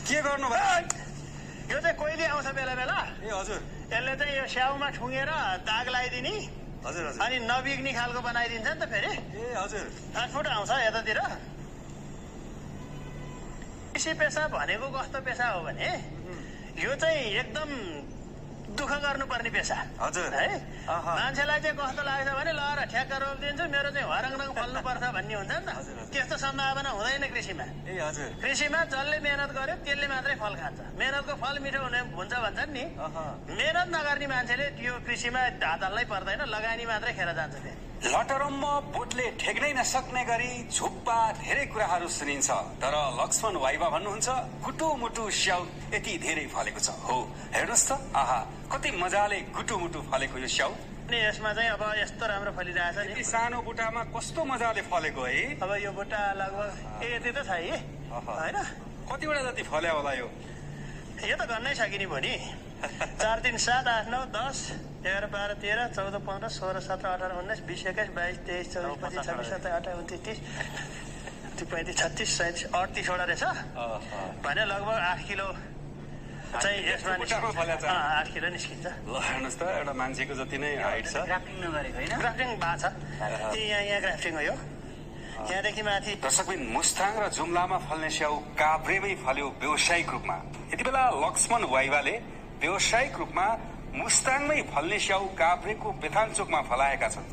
के गर्नु भयो? यो चाहिँ कोइली आउँछ बेला बेला। ए हजुर। यसले चाहिँ यो स्याउमा ठुङ्गेर दाग लगाइदिने हजुर हजुर। अनि नबिग्ने खालको बनाइदिन्छ नि त फेरि। ए हजुर। ट्रान्सपोर्ट आउँछ यतातिर। कृषि पेसा भनेको कस्तो पेसा हो भने यो चाहिँ एकदम दुःख गर्नुपर्ने पेसा हजुर है। मान्छेलाई चाहिँ कस्तो लाग्छ भने लहर ठ्याक्क रोपिदिन्छु मेरो चाहिँ हरङरङ फल्नुपर्छ भन्ने हुन्छ नि त। त्यस्तो सम्भावना हुँदैन कृषिमा। ए हजुर। कृषिमा जसले मेहनत गर्यो त्यसले मात्रै फल खान्छ। मेहनतको फल मिठो हुने हुन्छ भन्छन् नि। मेहनत नगर्ने मान्छेले त्यो कृषिमा हात हाल्नै पर्दैन, लगानी मात्रै खेर जान्छ त्यहाँ। लटरम्म बोटले ठेक्नै नसक्ने गरी झुप्पा धेरै कुराहरू सुनिन्छ, तर लक्ष्मण वाइबा भन्नुहुन्छ गुटुमुटु स्याउ यति धेरै फलेको छ। हो हेर्नुहोस् त, आहा कति मजाले गुटुमुटु फलेको यो स्याउ। अनि यसमा चाहिँ अब यस्तो राम्रो फलिरहेछ नि। सानो बुट्टामा कस्तो मजाले फलेको है। अब यो बुट्टा लगभग यति त छ है होइन। कतिवटा जति फल्यो होला यो? यो त गर्नै सकिने भयो नि। 4 3 7 8 9 10 11 12 13 14 15 16 17 18 19 20 21 22 23 24 25 26 27 28 29 30 35 36 37 38 वटा रहेछ भने लगभग 8 किलो चाहिँ यसमा 8 किलो निस्किन्छ। ल हेर्नुहोस् त, एउटा मान्छेको जति नै हाइट छ। ग्राफ्टिङ नगरेको होइन, ग्राफ्टिङ भएको छ। यहाँ ग्राफ्टिङ हो यो। यहाँदेखि माथि दर्शकबिन मुस्ताङ र जुम्लामा फल्ने स्याउ काभ्रेमै फल्यो व्यावसायिक रूपमा। यति बेला लक्ष्मण वाइबाले व्यावसायिक रूपमा मुस्ताङमै फल्ने स्याउ काभ्रेको बेथान चोकमा फलाएका छन्।